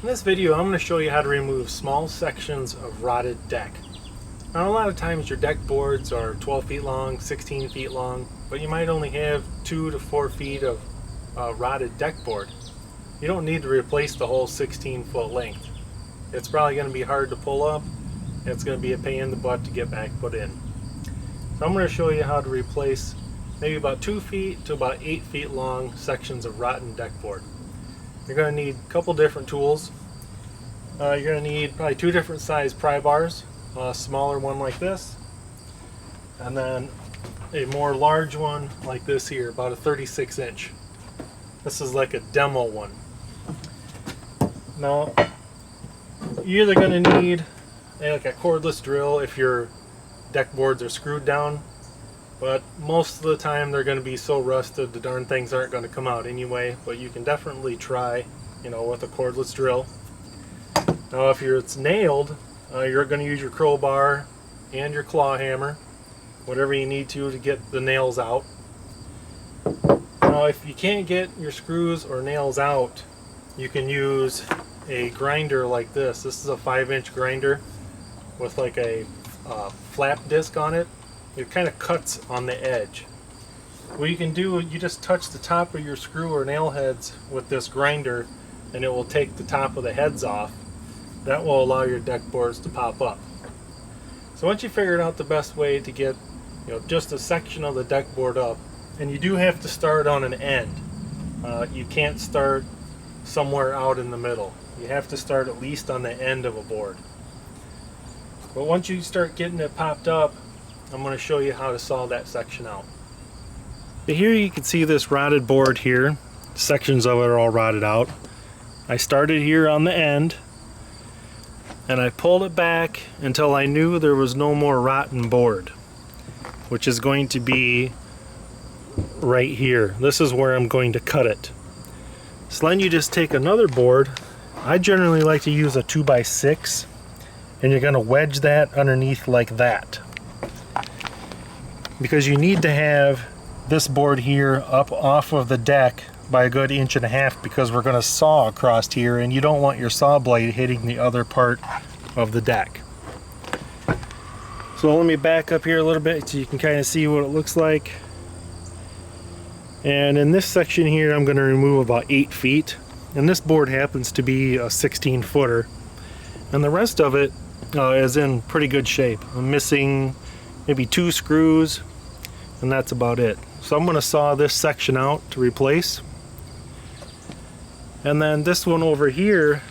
In this video, I'm going to show you how to remove small sections of rotted deck. Now, a lot of times your deck boards are 12 feet long, 16 feet long, but you might only have 2 to 4 feet of rotted deck board. You don't need to replace the whole 16-foot length. It's probably going to be hard to pull up, and it's going to be a pain in the butt to get back put in. So I'm going to show you how to replace maybe about 2 feet to about 8 feet long sections of rotten deck board. You're going to need a couple different tools. You're going to need probably 2 different size pry bars, a smaller one like this, and then a more large one like this here, about a 36 inch. This is like a demo one. Now, you're either going to need like a cordless drill if your deck boards are screwed down, but most of the time they're going to be so rusted the darn things aren't going to come out anyway, but you can definitely try, with a cordless drill. Now if it's nailed, you're going to use your crowbar and your claw hammer, whatever you need to get the nails out. Now if you can't get your screws or nails out, you can use a grinder like this. This is a 5-inch grinder with like a flap disc on it. It kind of cuts on the edge. What you can do, you just touch the top of your screw or nail heads with this grinder and it will take the top of the heads off. That will allow your deck boards to pop up. So once you figured out the best way to get just a section of the deck board up, and you do have to start on an end. You can't start somewhere out in the middle. You have to start at least on the end of a board. But once you start getting it popped up, I'm going to show you how to saw that section out. But here you can see this rotted board here. Sections of it are all rotted out. I started here on the end and I pulled it back until I knew there was no more rotten board, which is going to be right here. This is where I'm going to cut it. So then you just take another board. I generally like to use a 2x6, and you're going to wedge that underneath like that, because you need to have this board here up off of the deck by a good 1.5 inches, because we're going to saw across here and you don't want your saw blade hitting the other part of the deck. So let me back up here a little bit so you can kind of see what it looks like. And in this section here I'm going to remove about 8 feet, and this board happens to be a 16-footer, and the rest of it is in pretty good shape. I'm missing maybe 2 screws, and that's about it. So I'm going to saw this section out to replace. And then this one over here,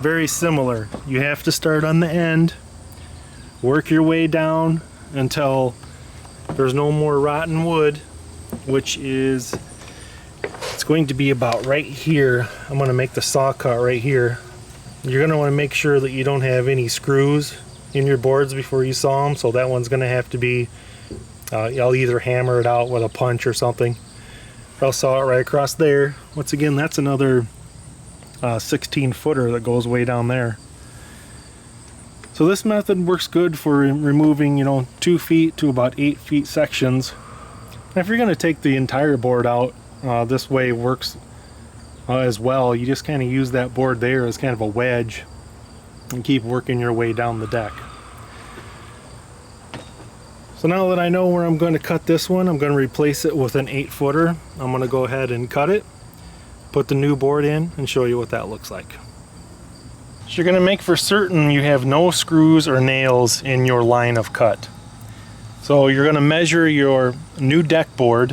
very similar. You have to start on the end, work your way down until there's no more rotten wood, which is, it's going to be about right here. I'm going to make the saw cut right here. You're going to want to make sure that you don't have any screws in your boards before you saw them, so that one's going to have to be, I'll either hammer it out with a punch or something. I'll saw it right across there. Once again, that's another 16-footer that goes way down there. So this method works good for removing 2 feet to about 8 feet sections. And if you're going to take the entire board out, this way works as well. You just kind of use that board there as kind of a wedge and keep working your way down the deck. So now that I know where I'm going to cut this one, I'm going to replace it with an 8-footer. I'm going to go ahead and cut it, put the new board in, and show you what that looks like. So you're going to make for certain you have no screws or nails in your line of cut. So you're going to measure your new deck board,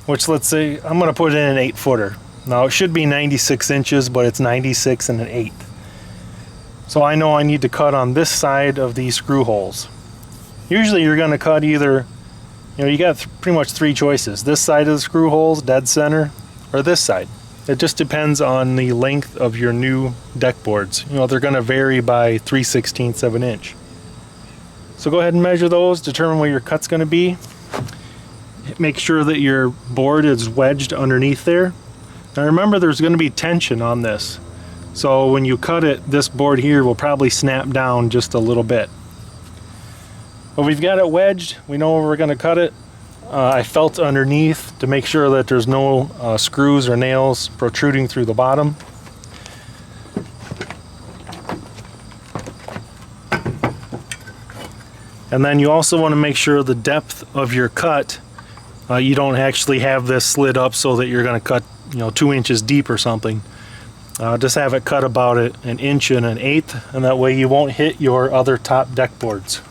which, let's say I'm going to put in an 8-footer. Now it should be 96 inches, but it's 96 and an 1/8. So I know I need to cut on this side of these screw holes. Usually you're going to cut either, you got pretty much 3 choices. This side of the screw holes, dead center, or this side. It just depends on the length of your new deck boards. They're going to vary by 3/16 of an inch. So go ahead and measure those, determine where your cut's going to be. Make sure that your board is wedged underneath there. Now remember, there's going to be tension on this. So when you cut it, this board here will probably snap down just a little bit. But we've got it wedged. We know where we're going to cut it. I felt underneath to make sure that there's no screws or nails protruding through the bottom. And then you also want to make sure the depth of your cut, you don't actually have this slid up so that you're going to cut 2 inches deep or something. Just have it cut about an inch and an eighth, and that way you won't hit your other top deck boards.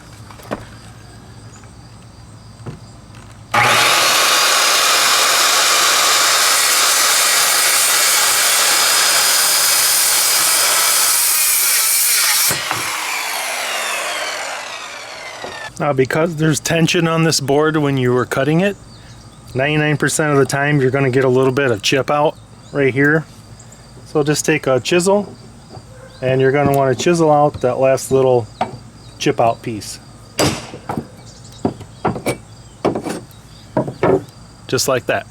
Now, because there's tension on this board when you were cutting it, 99% of the time you're going to get a little bit of chip out right here. So just take a chisel and you're going to want to chisel out that last little chip out piece. Just like that.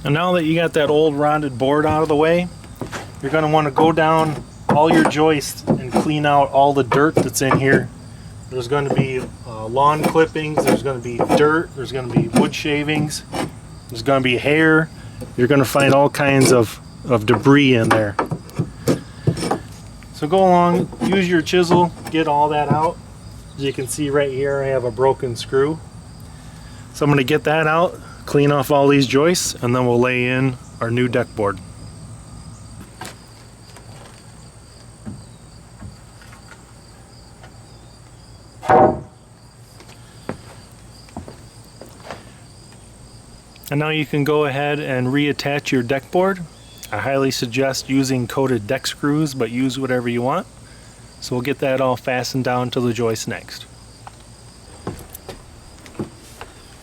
And now that you got that old rotted board out of the way, you're going to want to go down all your joists and clean out all the dirt that's in here. There's going to be lawn clippings, there's going to be dirt, there's going to be wood shavings, there's going to be hair. You're going to find all kinds of debris in there. So go along, use your chisel, get all that out. As you can see right here, I have a broken screw. So I'm going to get that out, clean off all these joists, and then we'll lay in our new deck board. And now you can go ahead and reattach your deck board. I highly suggest using coated deck screws, but use whatever you want. So we'll get that all fastened down to the joist next.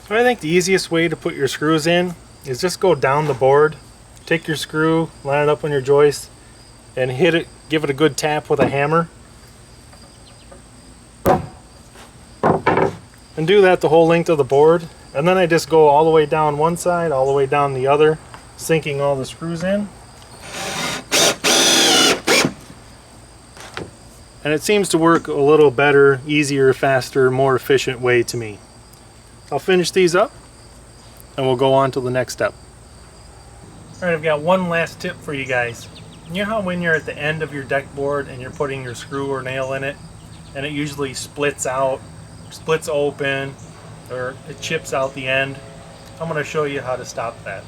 So I think the easiest way to put your screws in is just go down the board, take your screw, line it up on your joist, and hit it, give it a good tap with a hammer. And do that the whole length of the board. And then I just go all the way down one side, all the way down the other, sinking all the screws in. And it seems to work a little better, easier, faster, more efficient way to me. I'll finish these up and we'll go on to the next step. Alright, I've got one last tip for you guys. You know how when you're at the end of your deck board and you're putting your screw or nail in it, and it usually splits out, splits open, or it chips out the end? I'm going to show you how to stop that.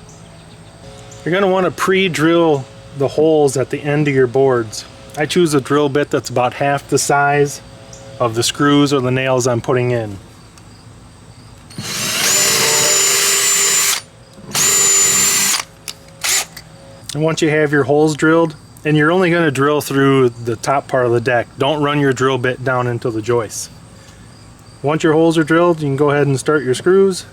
You're going to want to pre-drill the holes at the end of your boards. I choose a drill bit that's about half the size of the screws or the nails I'm putting in. And once you have your holes drilled, and you're only going to drill through the top part of the deck, don't run your drill bit down into the joists. Once your holes are drilled, you can go ahead and start your screws.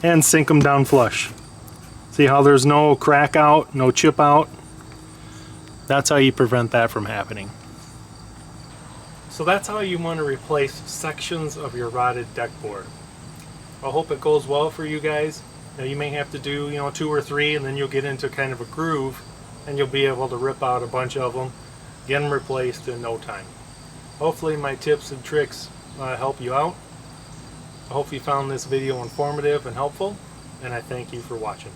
And sink them down flush. See how there's no crack out, no chip out? That's how you prevent that from happening. So that's how you want to replace sections of your rotted deck board. I hope it goes well for you guys. Now you may have to do 2 or 3, and then you'll get into kind of a groove and you'll be able to rip out a bunch of them, get them replaced in no time. Hopefully my tips and tricks help you out. I hope you found this video informative and helpful, and I thank you for watching.